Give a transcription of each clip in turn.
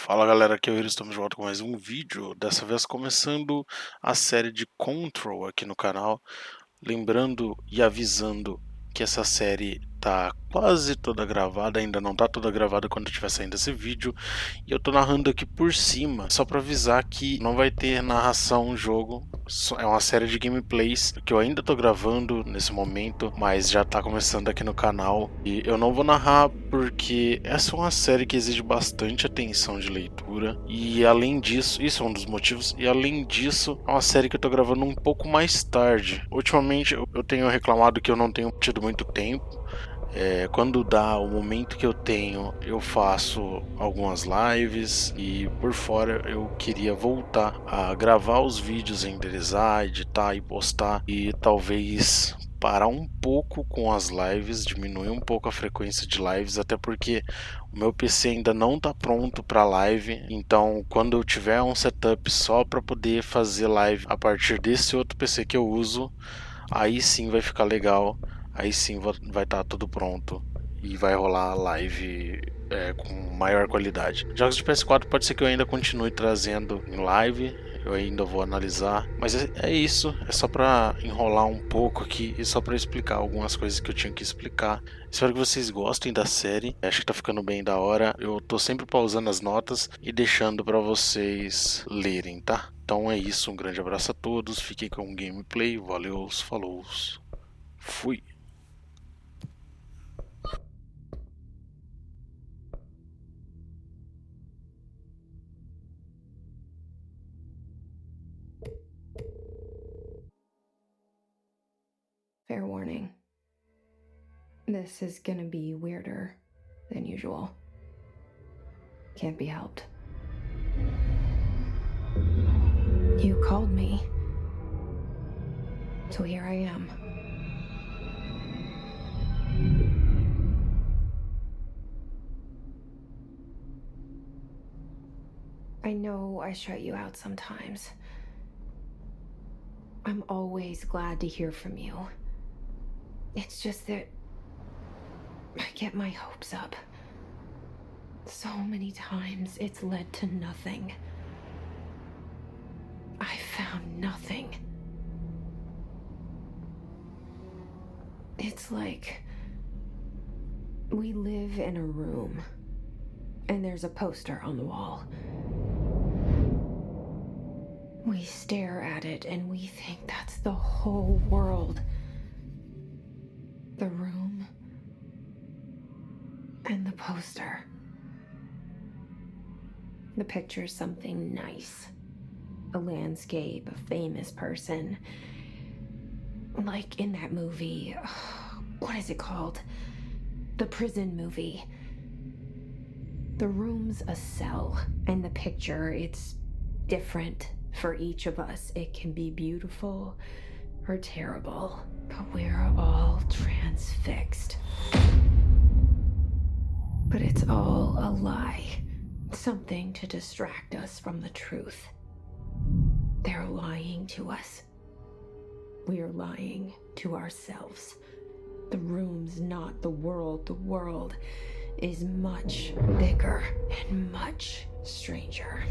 Fala galera, aqui é o Hiro, estamos de volta com mais um vídeo, dessa vez começando a série de Control aqui no canal. Lembrando e avisando que essa série tá quase toda gravada, ainda não tá toda gravada quando estiver saindo esse vídeo. E eu tô narrando aqui por cima, só para avisar que não vai ter narração no jogo. É uma série de gameplays que eu ainda tô gravando nesse momento, mas já tá começando aqui no canal. E eu não vou narrar porque essa é uma série que exige bastante atenção de leitura. E além disso, isso é um dos motivos. E além disso, é uma série que eu tô gravando um pouco mais tarde. Ultimamente eu tenho reclamado que eu não tenho tido muito tempo. Quando dá o momento que eu tenho, eu faço algumas lives e por fora eu queria voltar a gravar os vídeos, renderizar, editar e postar e talvez parar um pouco com as lives, diminuir um pouco a frequência de lives, até porque o meu PC ainda não está pronto para live, então quando eu tiver um setup só para poder fazer live a partir desse outro PC que eu uso, aí sim vai ficar legal. Aí sim vai estar tudo pronto e vai rolar a live com maior qualidade. Jogos de PS4 pode ser que eu ainda continue trazendo em live, eu ainda vou analisar, mas é isso, é só para enrolar um pouco aqui e só para explicar algumas coisas que eu tinha que explicar. Espero que vocês gostem da série, acho que tá ficando bem da hora. Eu tô sempre pausando as notas e deixando para vocês lerem, tá? Então é isso, um grande abraço a todos, fiquem com o gameplay, valeu, falou, fui! Fair warning. This is gonna be weirder than usual. Can't be helped. You called me. So here I am. I know I shut you out sometimes. I'm always glad to hear from you. It's just that I get my hopes up. So many times it's led to nothing. I found nothing. It's like we live in a room and there's a poster on the wall. We stare at it and we think that's the whole world. The room and the poster. The picture's something nice. A landscape, a famous person. Like in that movie, what is it called? The prison movie. The room's a cell, and the picture, it's different for each of us. It can be beautiful or terrible, but we're all transfixed. But it's all a lie. Something to distract us from the truth. They're lying to us. We're lying to ourselves. The room's not the world. The world is much bigger and much stranger.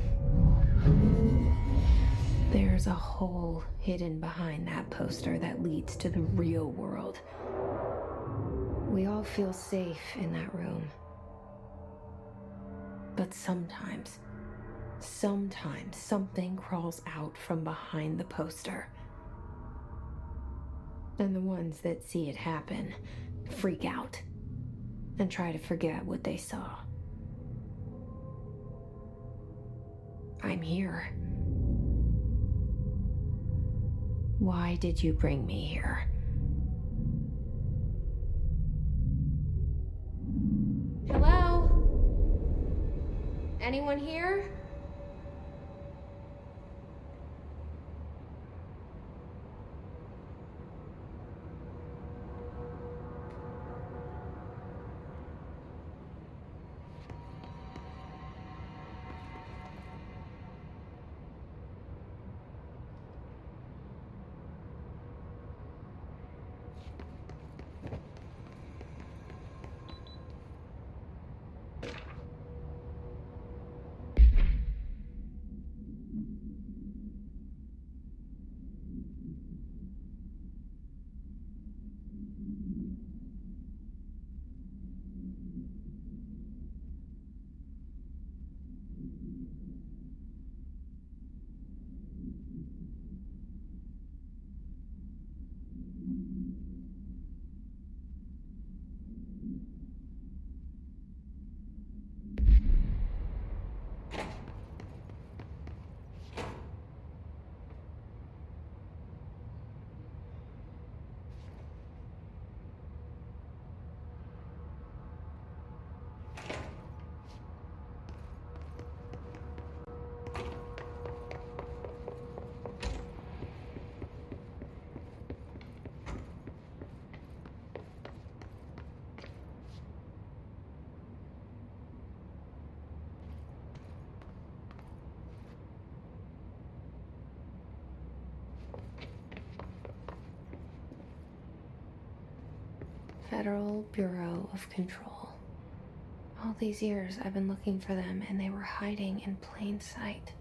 There's a hole hidden behind that poster that leads to the real world. We all feel safe in that room. But sometimes something crawls out from behind the poster. And the ones that see it happen freak out and try to forget what they saw. I'm here. Why did you bring me here? Hello? Anyone here? Federal Bureau of Control. All these years I've been looking for them, and they were hiding in plain sight.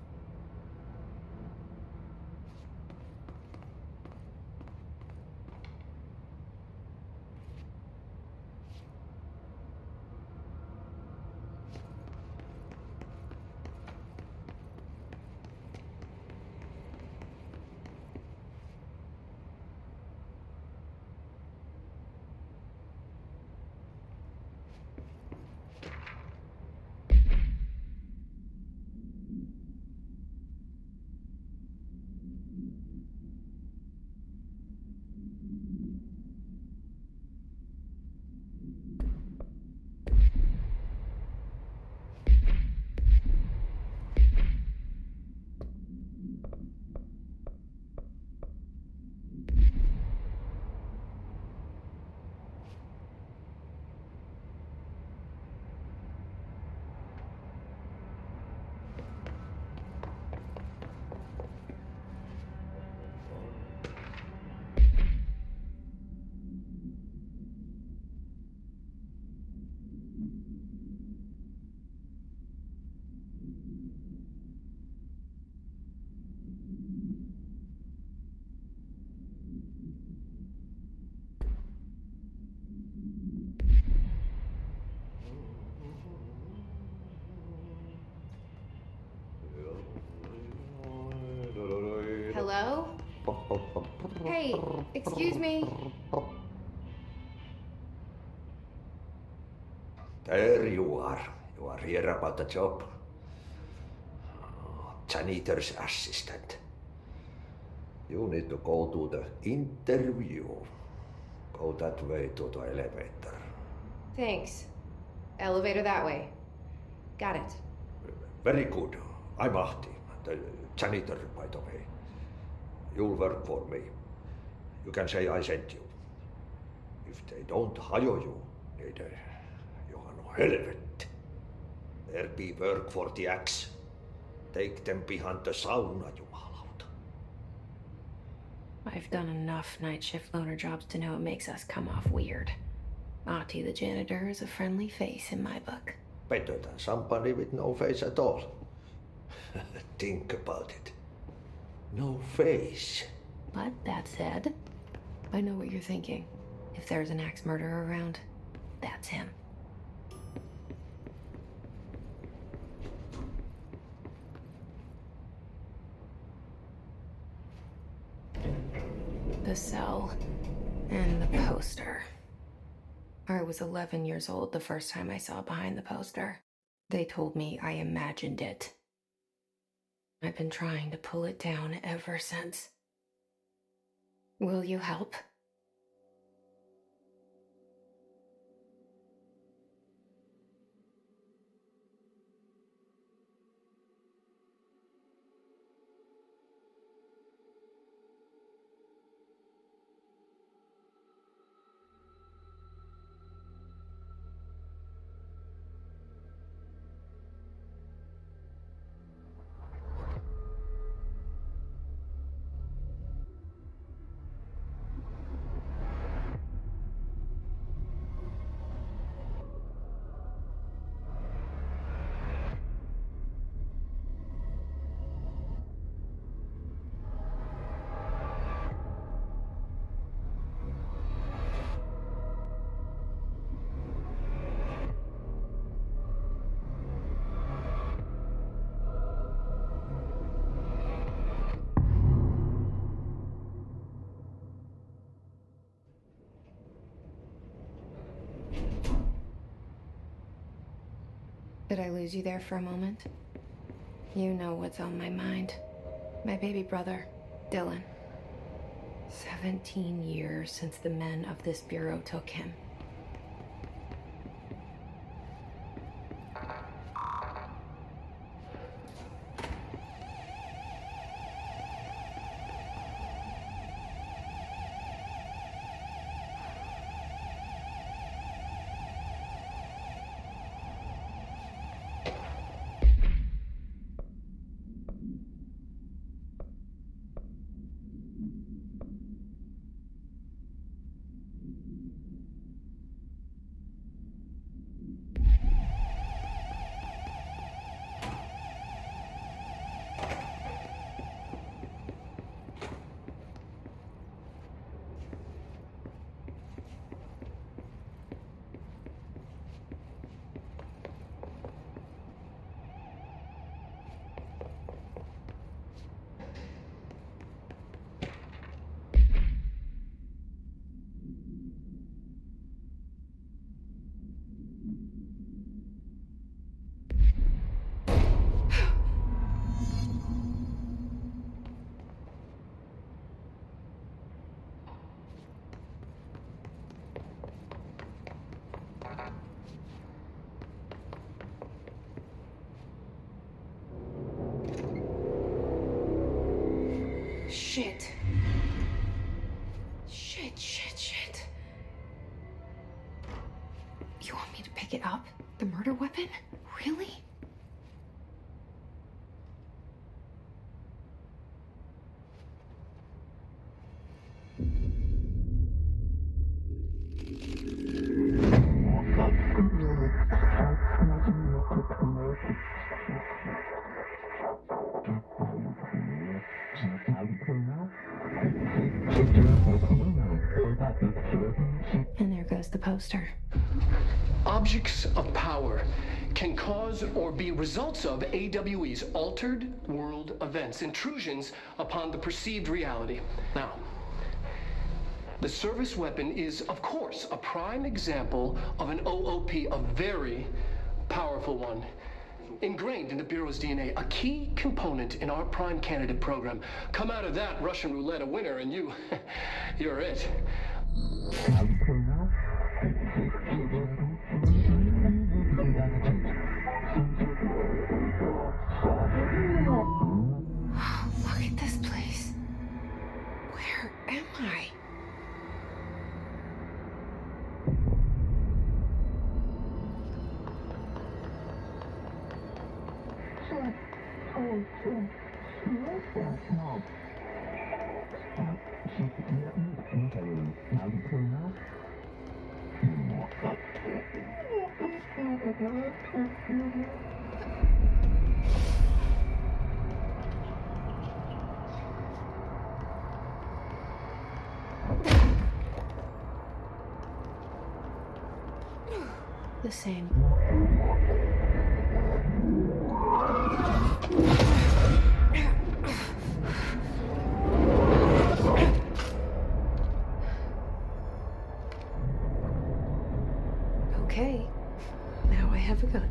Hello? Hey, excuse me. There you are. You are here about the job. Janitor's assistant. You need to go to the interview. Go that way to the elevator. Thanks. Elevator that way. Got it. Very good. I'm Ahti, the janitor, by the way. You'll work for me. You can say I sent you. If they don't hire you, neither you are no helvet. There be work for the axe. Take them behind the sauna, jumalauta. I've done enough night shift loner jobs to know it makes us come off weird. Ahti the janitor is a friendly face in my book. Better than somebody with no face at all. Think about it. No face. But that said, I know what you're thinking. If there's an axe murderer around, that's him. The cell and the poster. I was 11 years old the first time I saw behind the poster. They told me I imagined it. I've been trying to pull it down ever since. Will you help? Did I lose you there for a moment? You know what's on my mind. My baby brother, Dylan. 17 years since the men of this bureau took him. Shit. Shit. You want me to pick it up? The murder weapon? Really? And there goes the poster. Objects of power can cause or be results of AWE's altered world events, intrusions upon the perceived reality. Now, the service weapon is, of course, a prime example of an OOP, a very powerful one, ingrained in the Bureau's DNA, a key component in our prime candidate program. Come out of that Russian roulette a winner and you're it. Look at this place. Where am I? The same. Okay, now I have a gun.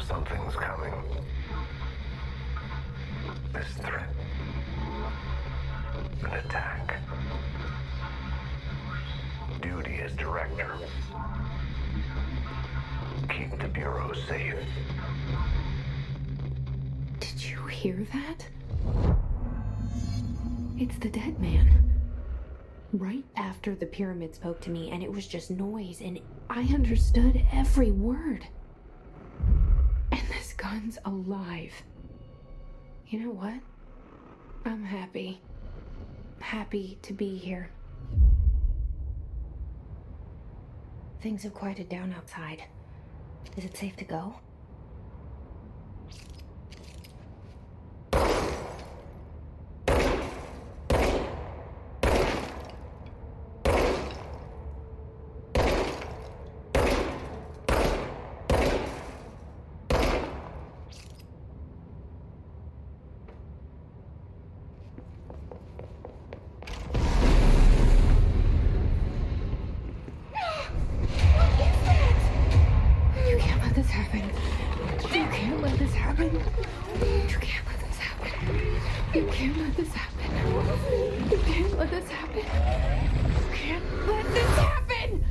Something's coming. This threat. An attack. Duty as director. Keep the Bureau safe. Did you hear that? It's the dead man. Right after the pyramid spoke to me, and it was just noise, and I understood every word. And this gun's alive. You know what? I'm happy. Happy to be here. Things have quieted down outside. Is it safe to go? You can't let this happen. happen. You can't let this happen. You can't let this happen. You can't let this happen. You can't let this happen.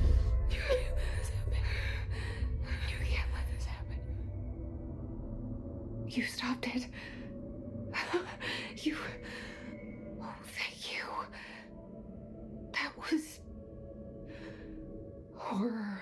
You can't let this happen. You can't let this happen. You stopped it. You... Oh, thank you. That was... horror.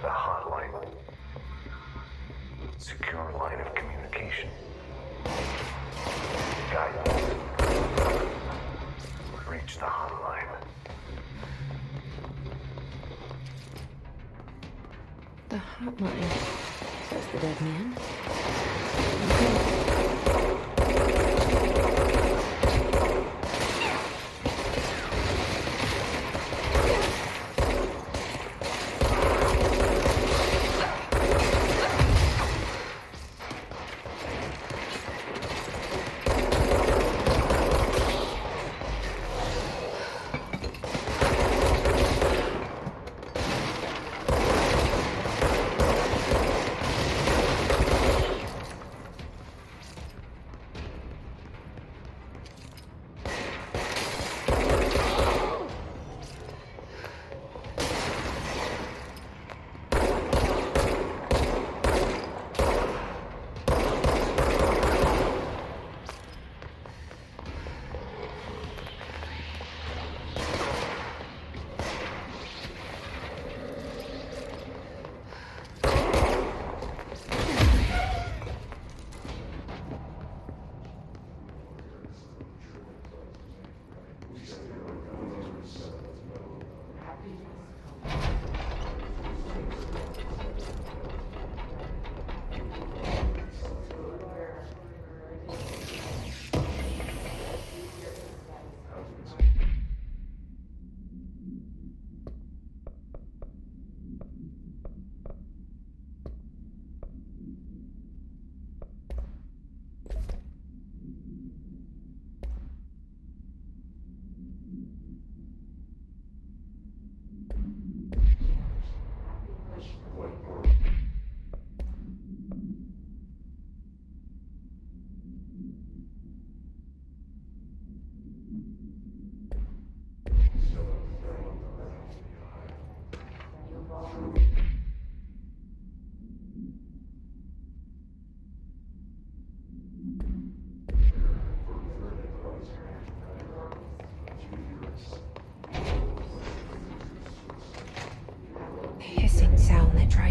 The hotline. Secure line of communication. Guidance. Reach the hotline. The hotline, says the dead man.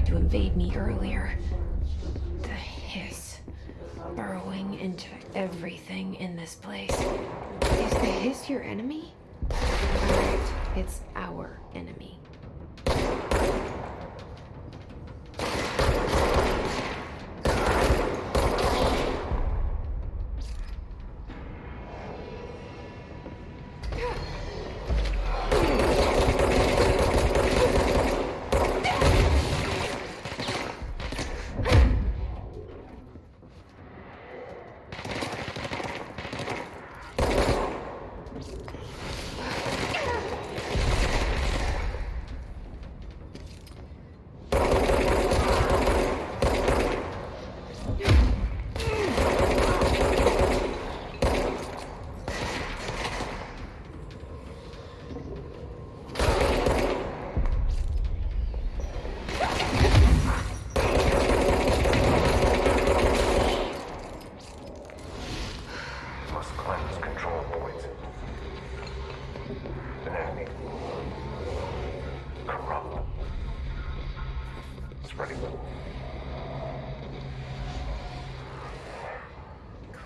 To invade me earlier. The hiss burrowing into everything in this place. Is the hiss your enemy? Right, it's our enemy.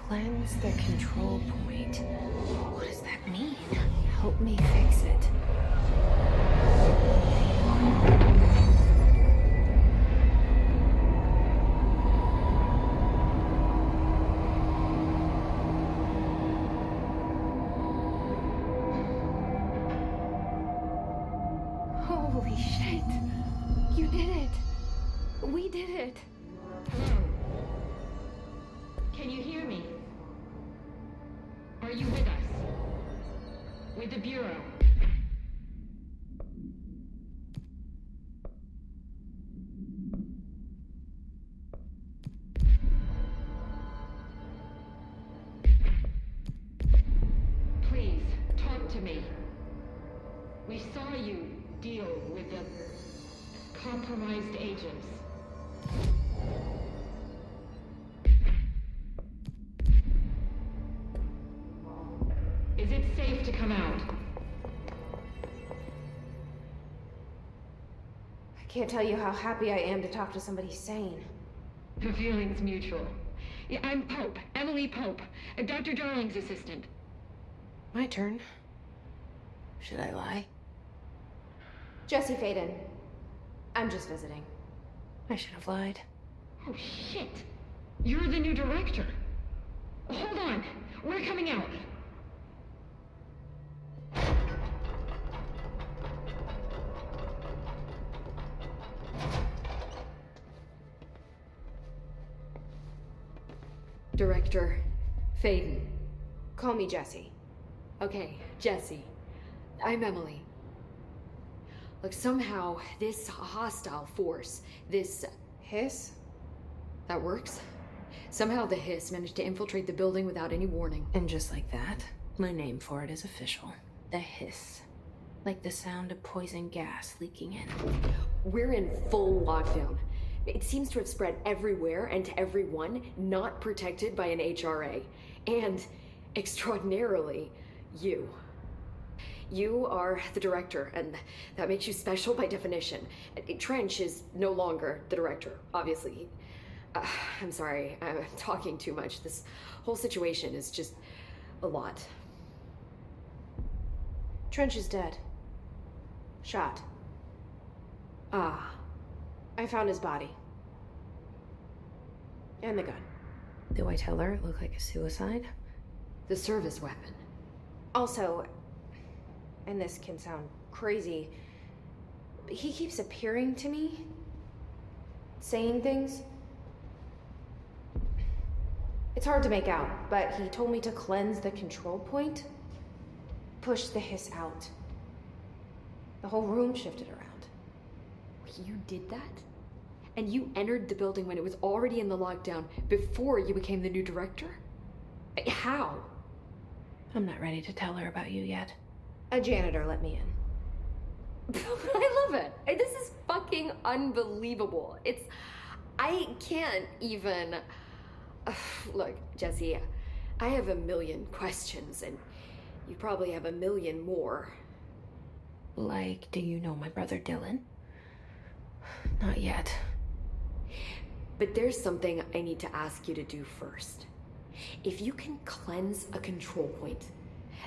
Cleanse the control point. What does that mean? Help me fix it. Holy shit. You did it. We did it. Hello. Can you hear me? Are you with us? With the Bureau? Please, talk to me. We saw you deal with the compromised agents. Is it safe to come out? I can't tell you how happy I am to talk to somebody sane. The feeling's mutual. Yeah, I'm Pope, Emily Pope, Dr. Darling's assistant. My turn. Should I lie? Jesse Faden. I'm just visiting. I should have lied. Oh, shit. You're the new director. Hold on. We're coming out. Director Faden. Call me Jesse. Okay, Jesse. I'm Emily. Look, somehow this hostile force, this Hiss? that works. Somehow the hiss managed to infiltrate the building without any warning. And just like that, my name for it is official. The hiss. Like the sound of poison gas leaking in. We're in full lockdown. It seems to have spread everywhere and to everyone not protected by an HRA. And, extraordinarily, you. You are the director, and that makes you special by definition. Trench is no longer the director, obviously. I'm sorry, I'm talking too much. This whole situation is just a lot. Trench is dead. Shot. Ah. I found his body. And the gun. Do I tell her it looked like a suicide? The service weapon. Also, and this can sound crazy, but he keeps appearing to me, saying things. It's hard to make out, but he told me to cleanse the control point, push the hiss out. The whole room shifted around. You did that? And you entered the building when it was already in the lockdown before you became the new director? How? I'm not ready to tell her about you yet. A janitor let me in. I love it. This is fucking unbelievable. I can't even... Look, Jesse, I have a million questions, and you probably have a million more. Like, do you know my brother Dylan? Not yet. But there's something I need to ask you to do first. If you can cleanse a control point,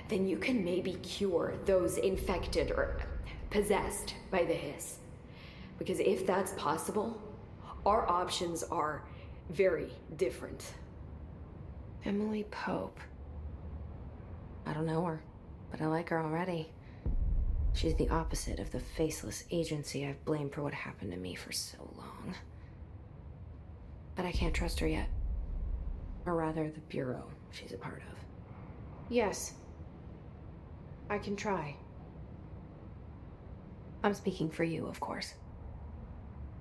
then you can maybe cure those infected or possessed by the hiss. Because if that's possible, our options are very different. Emily Pope. I don't know her, but I like her already. She's the opposite of the faceless agency I've blamed for what happened to me for so long. But I can't trust her yet. Or rather, the Bureau she's a part of. Yes. I can try. I'm speaking for you, of course.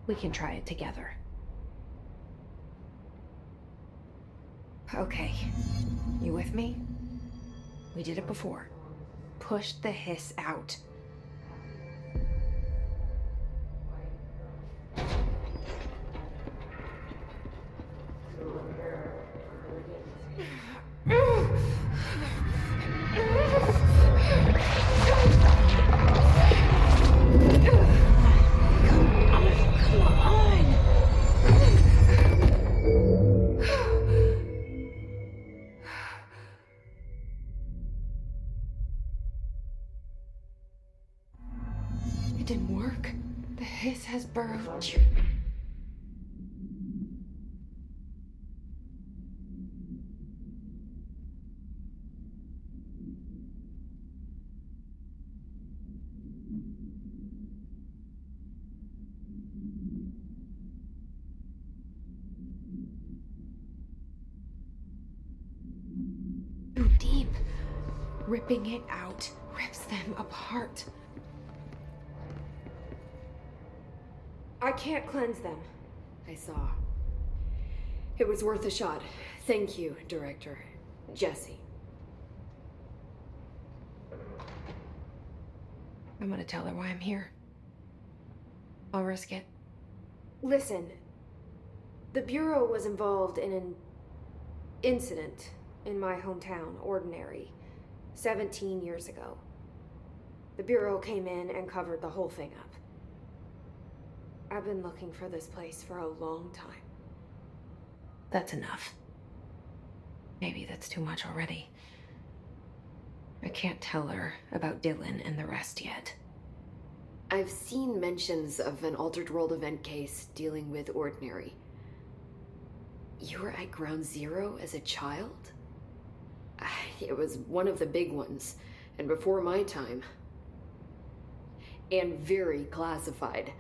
We can try it together. Okay. You with me? We did it before. Push the hiss out. didn't work. The hiss has burrowed. Too deep. Ripping it out rips them apart. I can't cleanse them. I saw. It was worth a shot. Thank you, Director. Jesse. I'm gonna tell her why I'm here. I'll risk it. Listen, the Bureau was involved in an incident in my hometown, Ordinary, 17 years ago. The Bureau came in and covered the whole thing up. I've been looking for this place for a long time. That's enough. Maybe that's too much already. I can't tell her about Dylan and the rest yet. I've seen mentions of an Altered World event case dealing with Ordinary. You were at Ground Zero as a child? It was one of the big ones, and before my time. And very classified.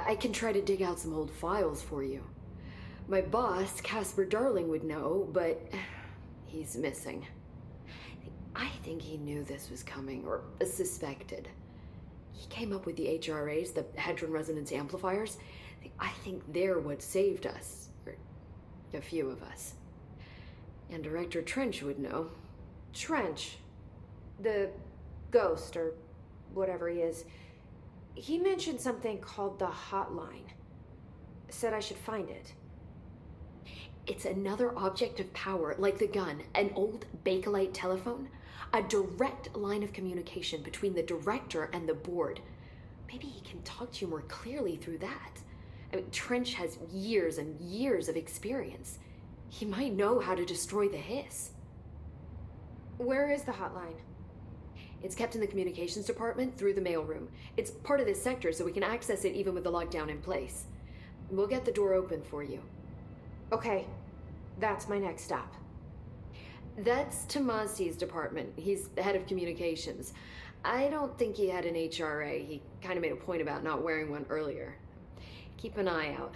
I can try to dig out some old files for you. My boss, Casper Darling, would know, but he's missing. I think he knew this was coming, or suspected. He came up with the HRAs, the Hadron Resonance Amplifiers. I think they're what saved us, or a few of us. And Director Trench would know. Trench, the ghost, or whatever he is, he mentioned something called the hotline. Said I should find it. It's another object of power, like the gun, an old Bakelite telephone, a direct line of communication between the director and the board. Maybe he can talk to you more clearly through that. I mean, Trench has years and years of experience. He might know how to destroy the hiss. Where is the hotline? It's kept in the communications department through the mailroom. It's part of this sector, so we can access it even with the lockdown in place. We'll get the door open for you. Okay, that's my next stop. That's Tomasi's department. He's the head of communications. I don't think he had an HRA. He kind of made a point about not wearing one earlier. Keep an eye out.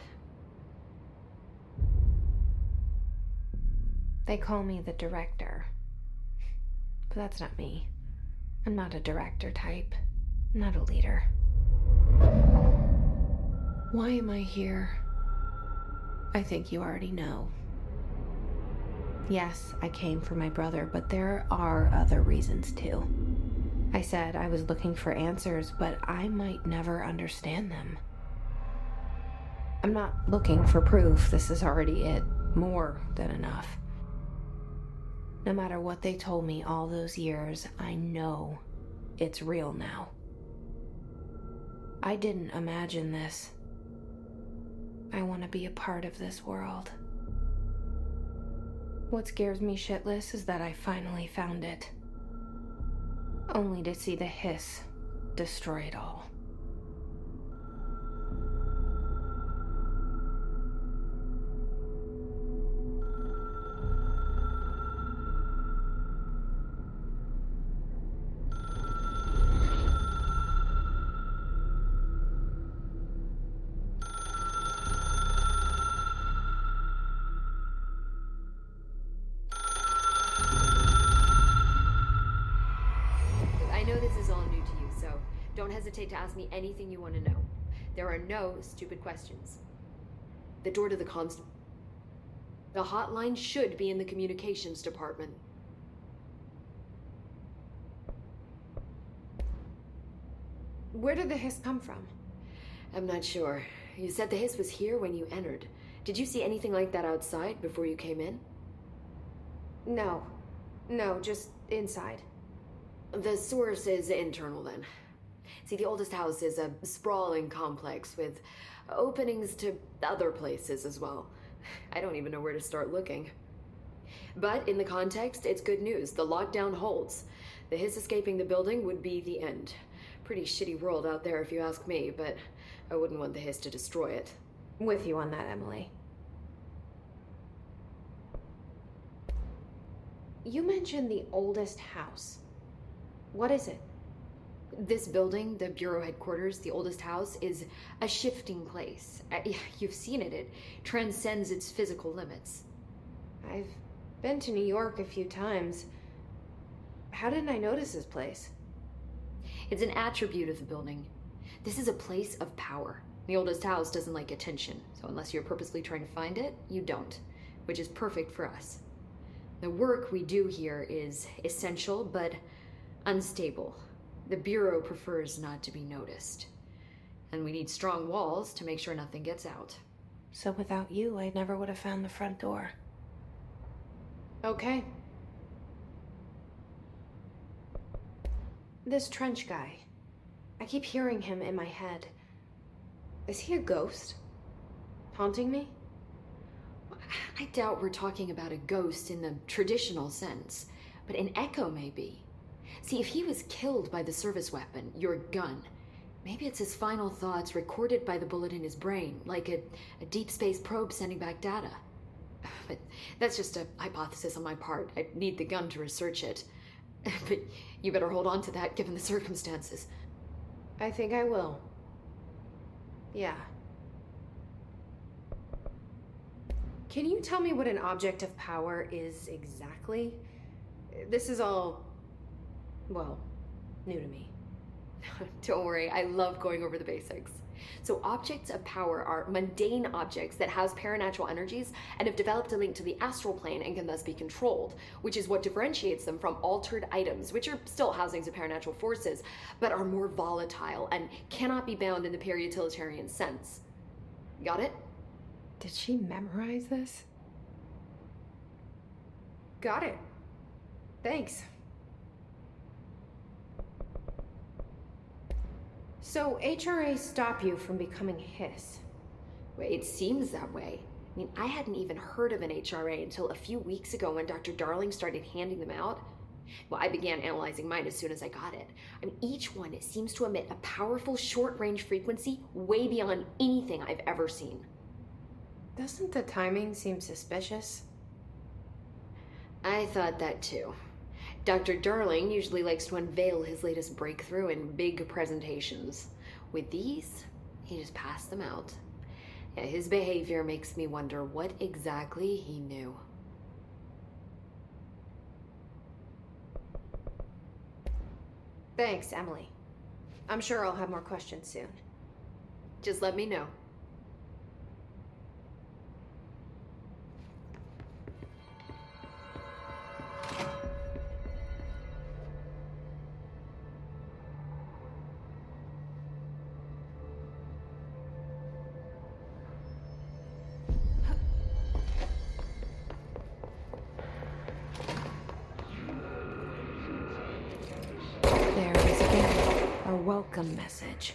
They call me the director. But that's not me. I'm not a director type. I'm not a leader. Why am I here? I think you already know. Yes, I came for my brother, but there are other reasons too. I said I was looking for answers, but I might never understand them. I'm not looking for proof. This is already it. More than enough. No matter what they told me all those years, I know it's real now. I didn't imagine this. I want to be a part of this world. What scares me shitless is that I finally found it. Only to see the hiss destroy it all. Don't hesitate to ask me anything you want to know. There are no stupid questions. The door to the comms... The hotline should be in the communications department. Where did the hiss come from? I'm not sure. You said the hiss was here when you entered. Did you see anything like that outside before you came in? No. No, just inside. The source is internal then. See, the oldest house is a sprawling complex with openings to other places as well. I don't even know where to start looking. But in the context, it's good news. The lockdown holds. The hiss escaping the building would be the end. Pretty shitty world out there if you ask me, but I wouldn't want the Hiss to destroy it. With you on that, Emily. You mentioned the oldest house. What is it? This building, the Bureau headquarters, the oldest house, is a shifting place. You've seen it. It transcends its physical limits. I've been to New York a few times. How didn't I notice this place? It's an attribute of the building. This is a place of power. The oldest house doesn't like attention, so unless you're purposely trying to find it, you don't, which is perfect for us. The work we do here is essential, but unstable. The Bureau prefers not to be noticed. And we need strong walls to make sure nothing gets out. So without you, I never would have found the front door. Okay. This Trench guy. I keep hearing him in my head. Is he a ghost? Haunting me? I doubt we're talking about a ghost in the traditional sense, but an echo maybe. See, if he was killed by the service weapon, your gun, maybe it's his final thoughts recorded by the bullet in his brain, like a deep space probe sending back data. But that's just a hypothesis on my part. I'd need the gun to research it. But you better hold on to that given the circumstances. I think I will. Yeah. Can you tell me what an object of power is exactly? This is all, well, new to me. Don't worry, I love going over the basics. So objects of power are mundane objects that house paranatural energies and have developed a link to the astral plane and can thus be controlled, which is what differentiates them from altered items, which are still housings of paranatural forces, but are more volatile and cannot be bound in the pure utilitarian sense. Got it? Did she memorize this? Got it. Thanks. So HRA stop you from becoming Hiss? Well, it seems that way. I mean, I hadn't even heard of an HRA until a few weeks ago when Dr. Darling started handing them out. Well, I began analyzing mine as soon as I got it. I mean, each one seems to emit a powerful short-range frequency way beyond anything I've ever seen. Doesn't the timing seem suspicious? I thought that too. Dr. Darling usually likes to unveil his latest breakthrough in big presentations. With these, he just passed them out. Yeah, his behavior makes me wonder what exactly he knew. Thanks, Emily. I'm sure I'll have more questions soon. Just let me know. There it is again. Our welcome message.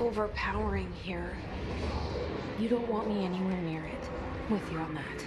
overpowering here. You don't want me anywhere near it. With you on that.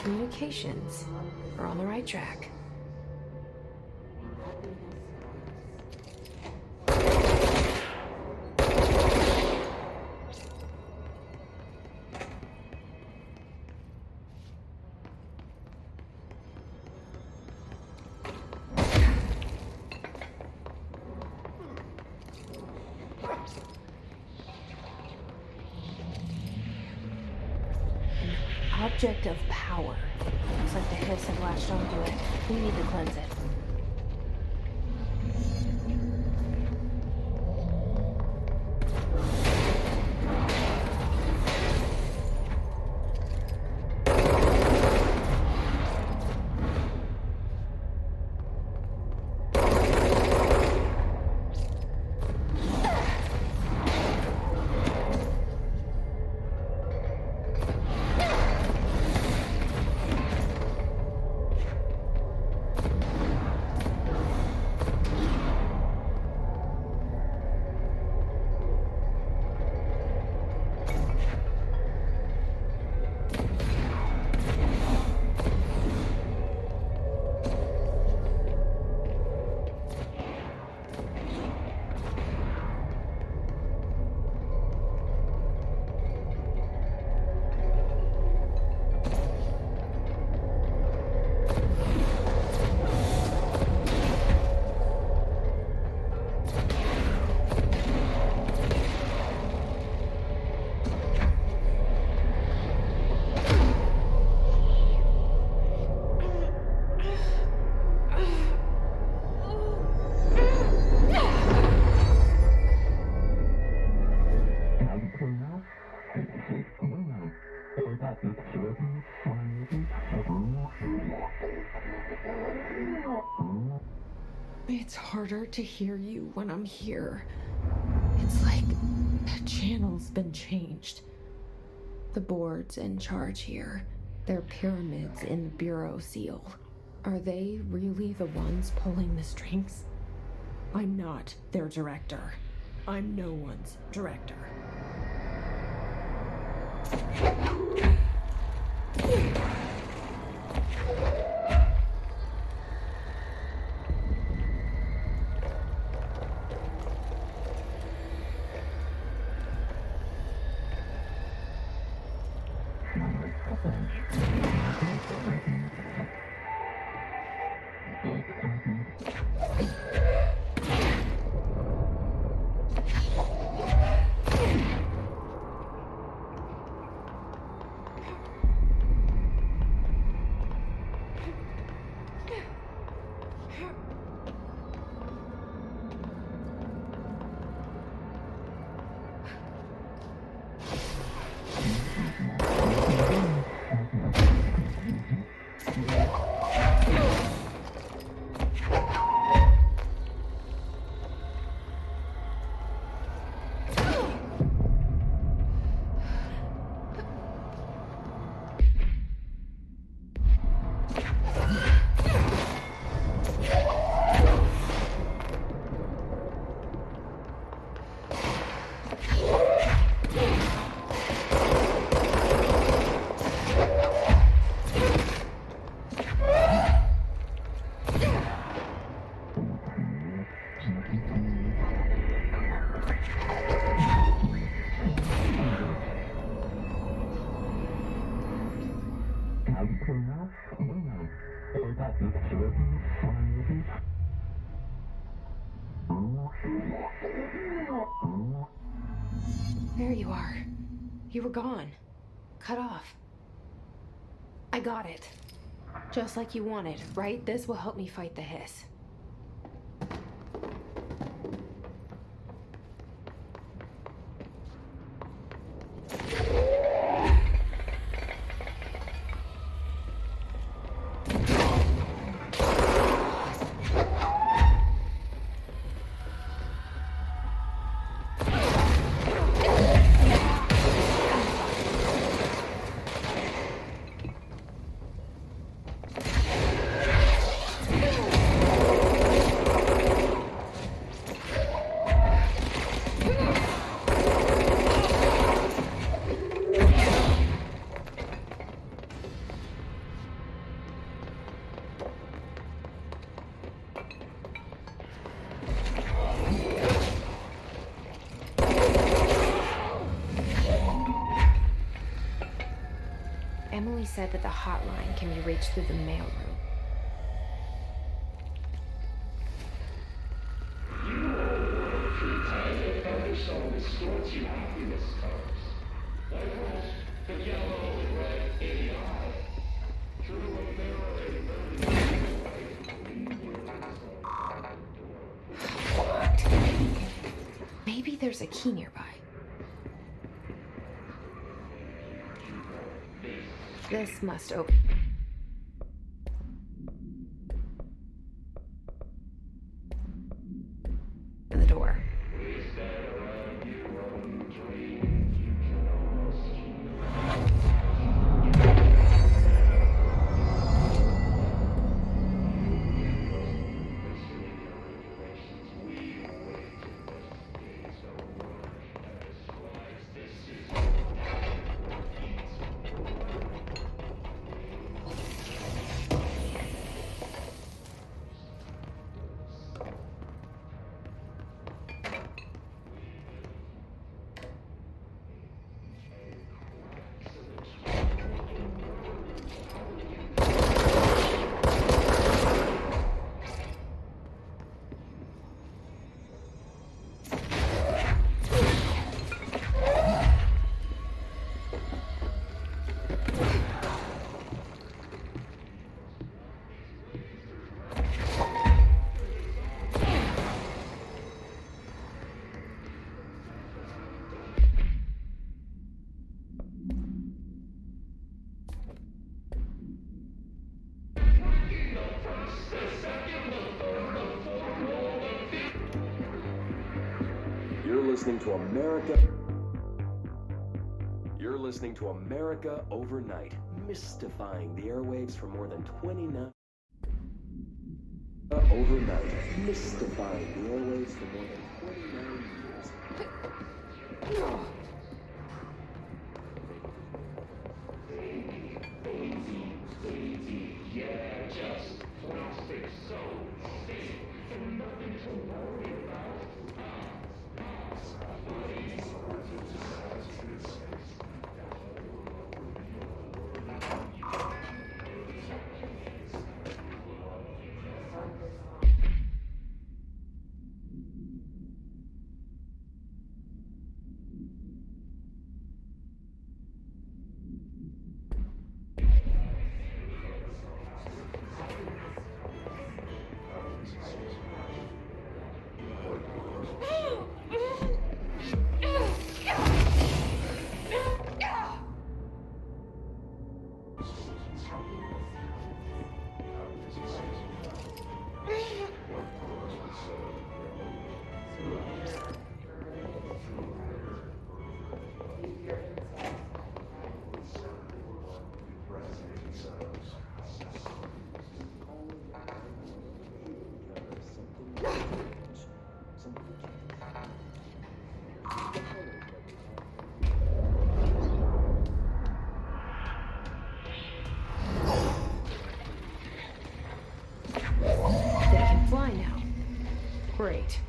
Communications. We're on the right track. Object of power. Looks like the hiss have latched onto it. We need to cleanse it. It's harder to hear you when I'm here. It's like the channel's been changed. The board's in charge here. They're pyramids in the bureau seal. Are they really the ones pulling the strings? I'm not their director. I'm no one's director. There you are. You were gone. Cut off. I got it. Just like you wanted, right? This will help me fight the hiss. Emily said that the hotline can be reached through the mailroom. What? Maybe there's a key nearby. This must open the door. listening to America. You're listening to America Overnight, mystifying the airwaves for more than 29. Overnight, mystifying the airwaves for more than 29 years. Yeah, just plastic souls. And nothing to worry about. Fly now. Great.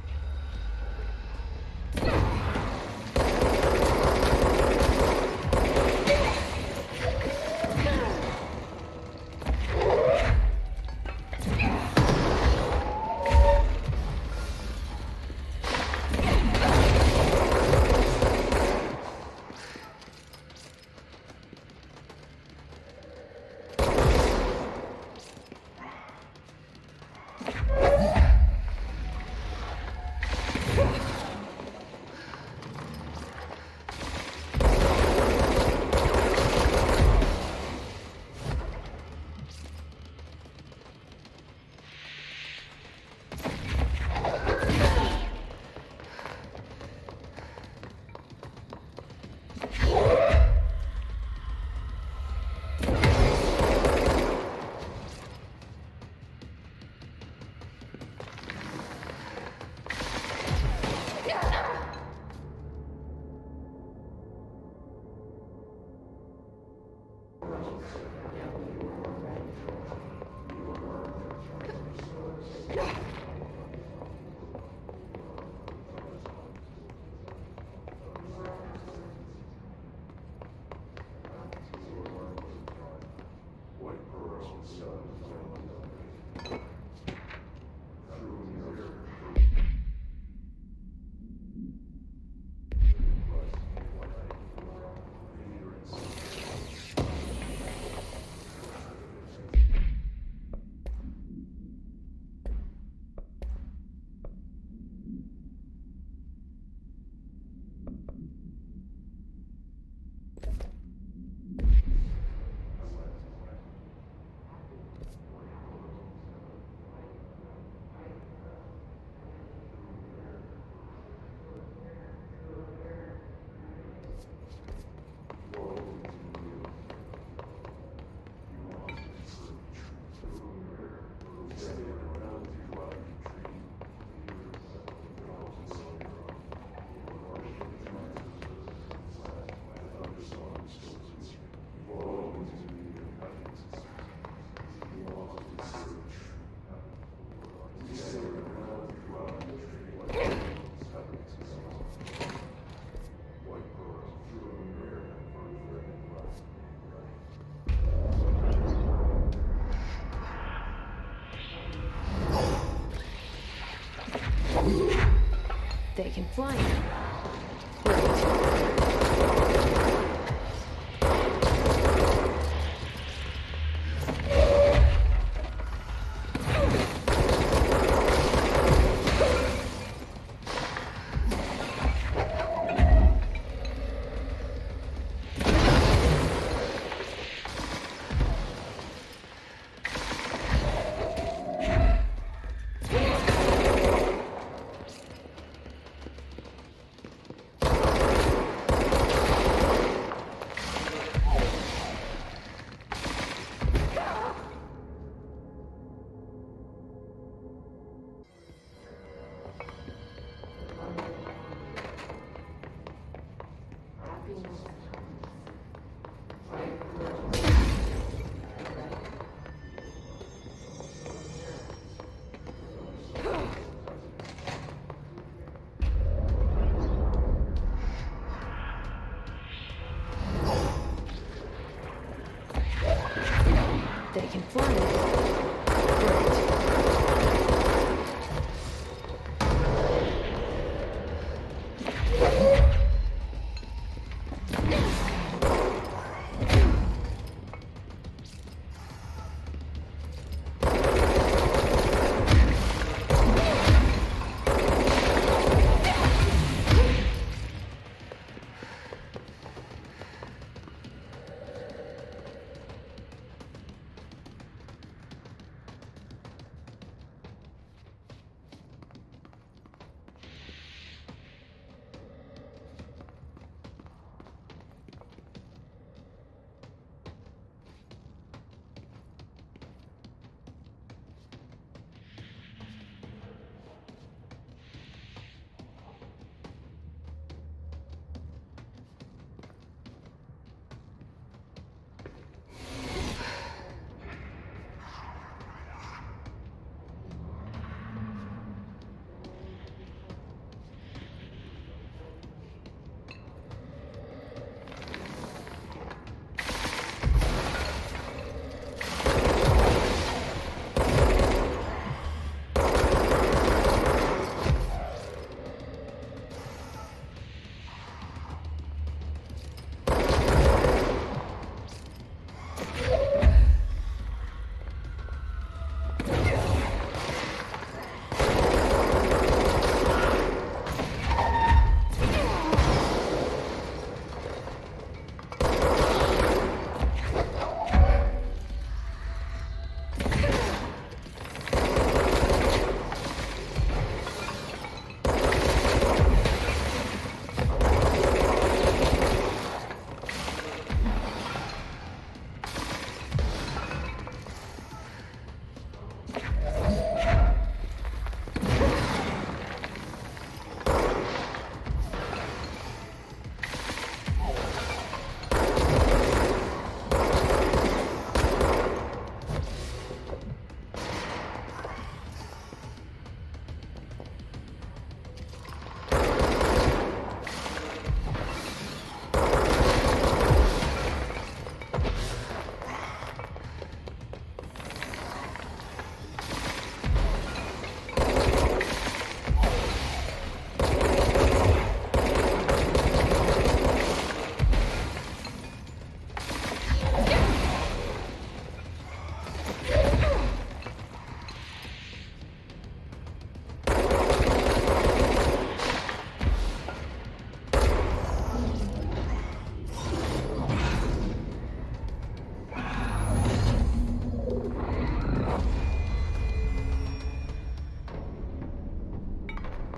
They can fly now. Great. They can fly. Great.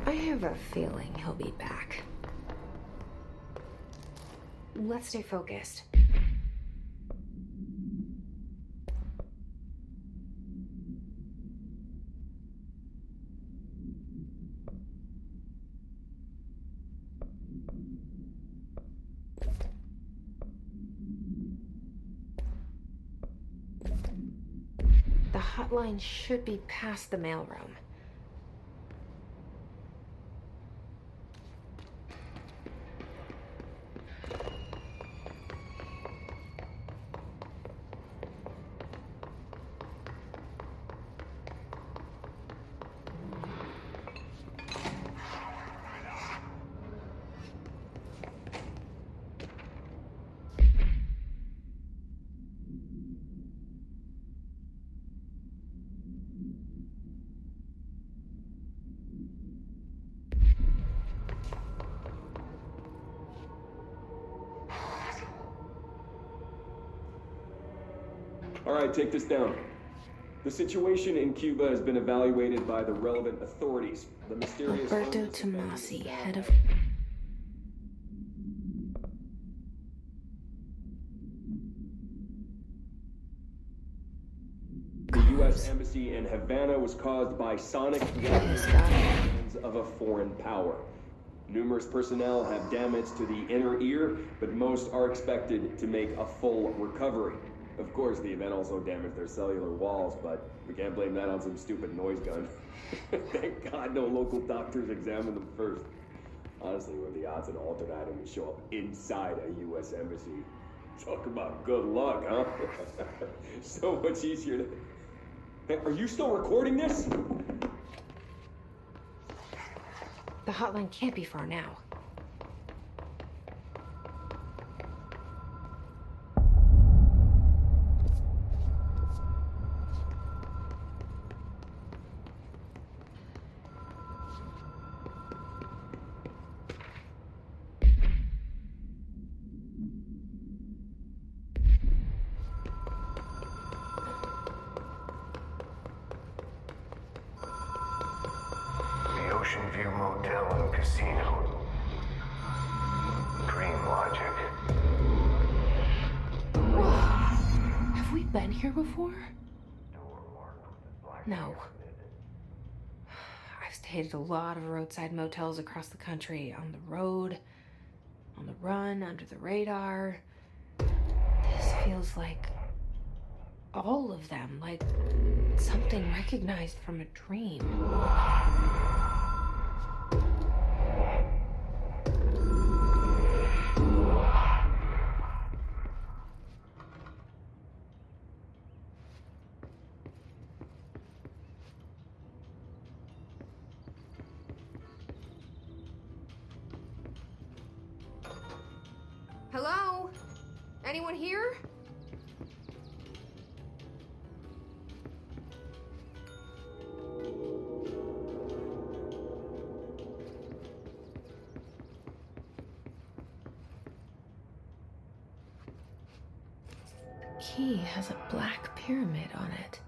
I have a feeling he'll be back. Let's stay focused. The hotline should be past the mailroom. All right, take this down. The situation in Cuba has been evaluated by the relevant authorities. The mysterious... Alberto Tomasi, head of... The U.S. Embassy in Havana was caused by sonic weapons of a foreign power. Numerous personnel have damage to the inner ear, but most are expected to make a full recovery. Of course, the event also damaged their cellular walls, but we can't blame that on some stupid noise gun. Thank God no local doctors examined them first. Honestly, what are the odds an altered item would show up inside a U.S. embassy? Talk about good luck, huh? So much easier to... Hey, are you still recording this? The hotline can't be far now. Ocean View Motel and Casino. Dream logic. Whoa. Have we been here before? No. I've stayed at a lot of roadside motels across the country, on the road, on the run, under the radar. This feels like all of them, like something recognized from a dream. Hello? Anyone here? The key has a black pyramid on it.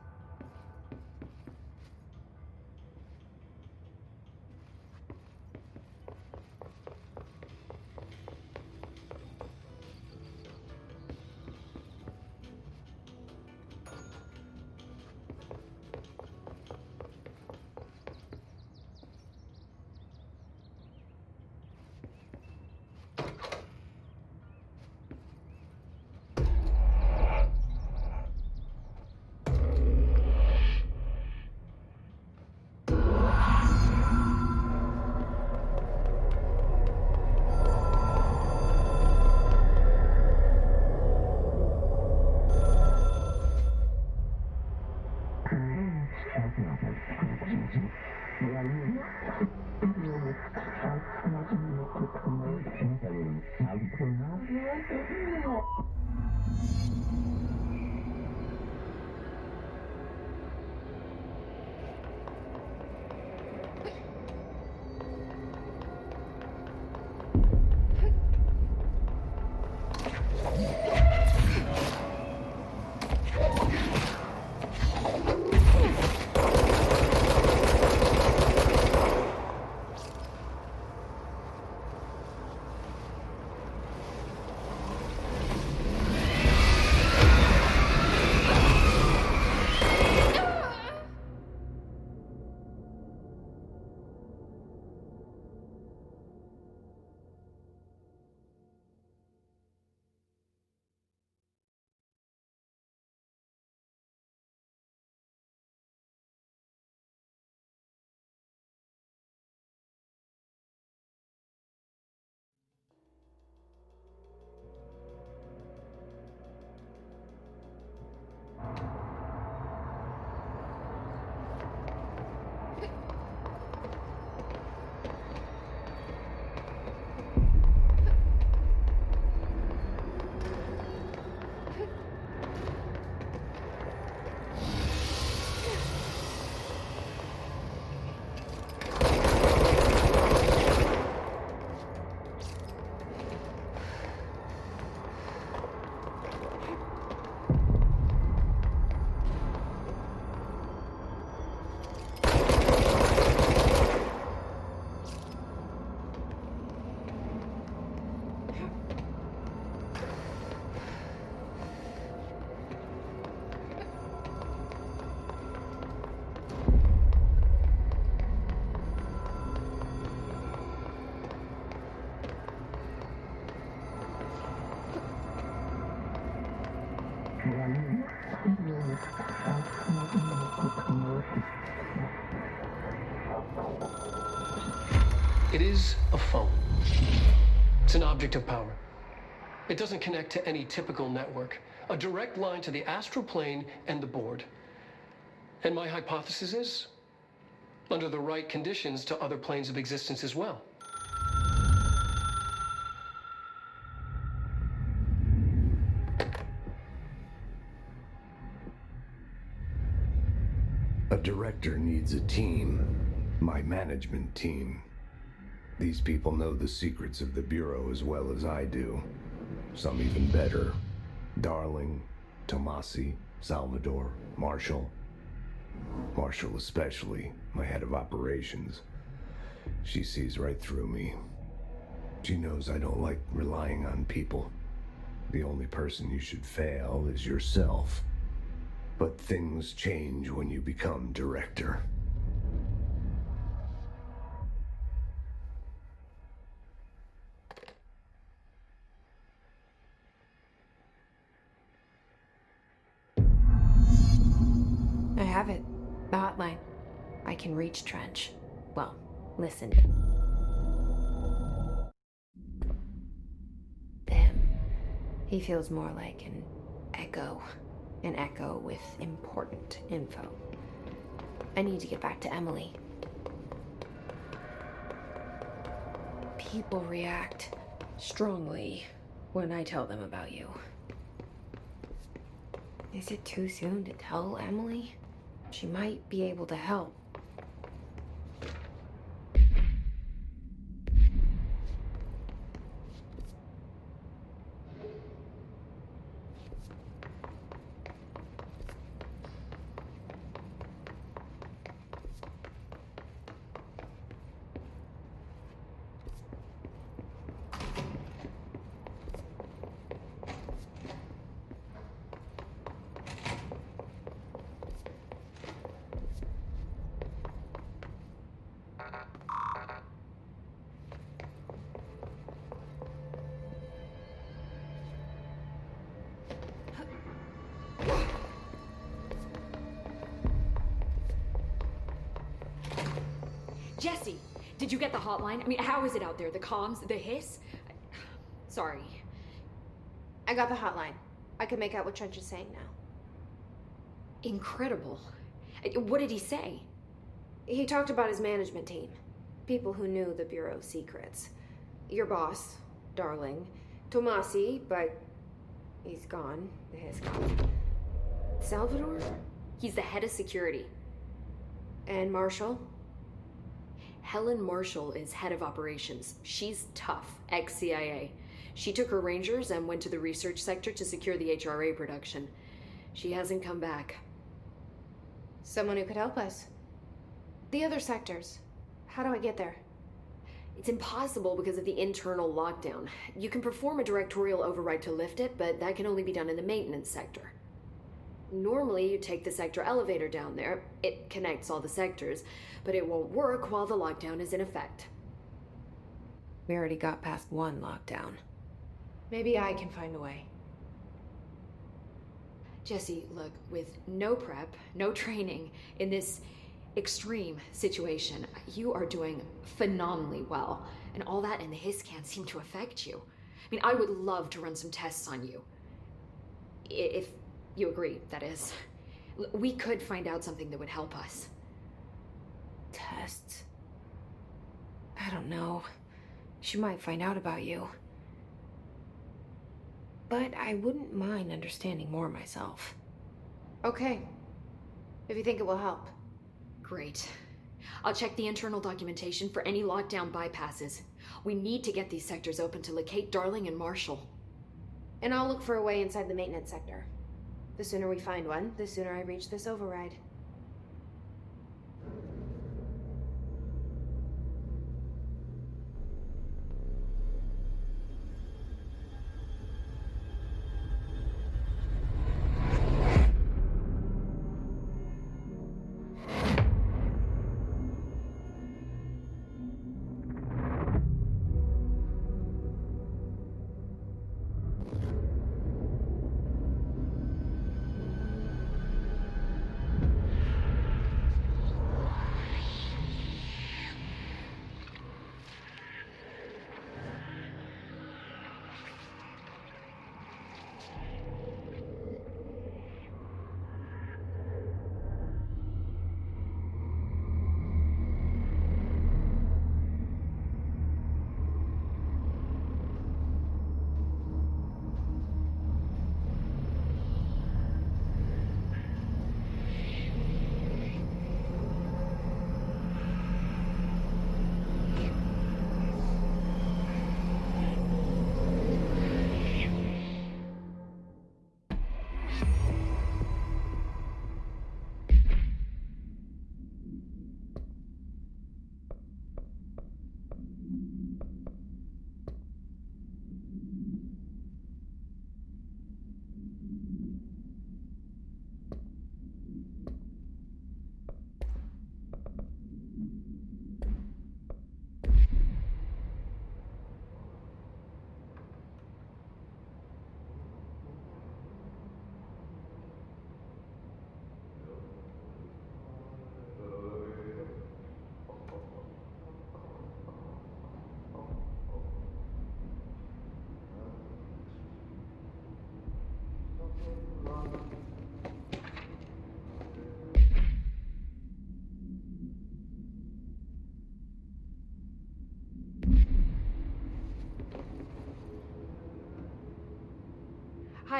It is a phone. It's an object of power. It doesn't connect to any typical network. a direct line to the astral plane and the board. And my hypothesis is, under the right conditions, to other planes of existence as well. A director needs a team. My management team. These people know the secrets of the Bureau as well as I do. Some even better. Darling, Tomasi, Salvador, Marshall. Marshall especially, my head of operations. She sees right through me. She knows I don't like relying on people. The only person you should fail is yourself. But things change when you become director. I have it. The hotline. I can reach Trench. Well, listen. Them. He feels more like an echo. An echo with important info. I need to get back to Emily. People react strongly when I tell them about you. Is it too soon to tell Emily? She might be able to help. Jesse, did you get the hotline? I mean, how is it out there? The comms, the hiss? Sorry. I got the hotline. I can make out what Trench is saying now. Incredible. What did he say? He talked about his management team. People who knew the Bureau's secrets. Your boss, Darling. Tomasi, but he's gone. The hiss gone. Salvador? He's the head of security. And Marshall? Helen Marshall is head of operations. She's tough, ex-CIA. She took her Rangers and went to the research sector to secure the HRA production. She hasn't come back. Someone who could help us. The other sectors. How do I get there? It's impossible because of the internal lockdown. You can perform a directorial override to lift it, but that can only be done in the maintenance sector. Normally, you take the sector elevator down there. It connects all the sectors, but it won't work while the lockdown is in effect. We already got past one lockdown. Maybe I can find a way. Jesse, look, with no prep, no training, in this extreme situation, you are doing phenomenally well. And all that and the hiss can't seem to affect you. I mean, I would love to run some tests on you. If you agree, that is. We could find out something that would help us. Tests? I don't know. She might find out about you. But I wouldn't mind understanding more myself. Okay. If you think it will help. Great. I'll check the internal documentation for any lockdown bypasses. We need to get these sectors open to locate Darling and Marshall. And I'll look for a way inside the maintenance sector. The sooner we find one, the sooner I reach this override.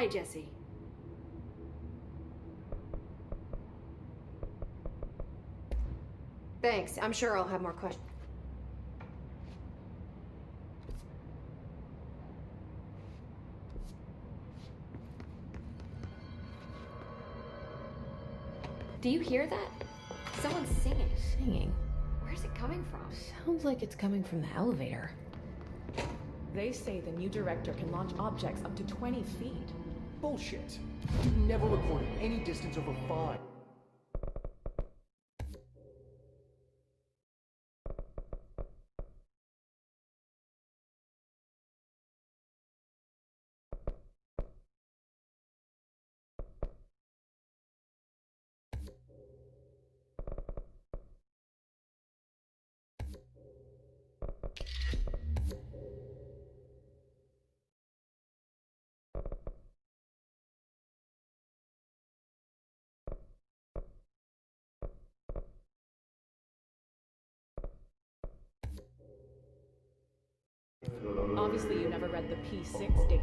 Hi, Jesse. Thanks. I'm sure I'll have more questions. Do you hear that? Someone's singing. Singing? Where's it coming from? Sounds like it's coming from the elevator. They say the new director can launch objects up to 20 feet. Bullshit. You've never recorded any distance over 5. Obviously, you never read the P6 date.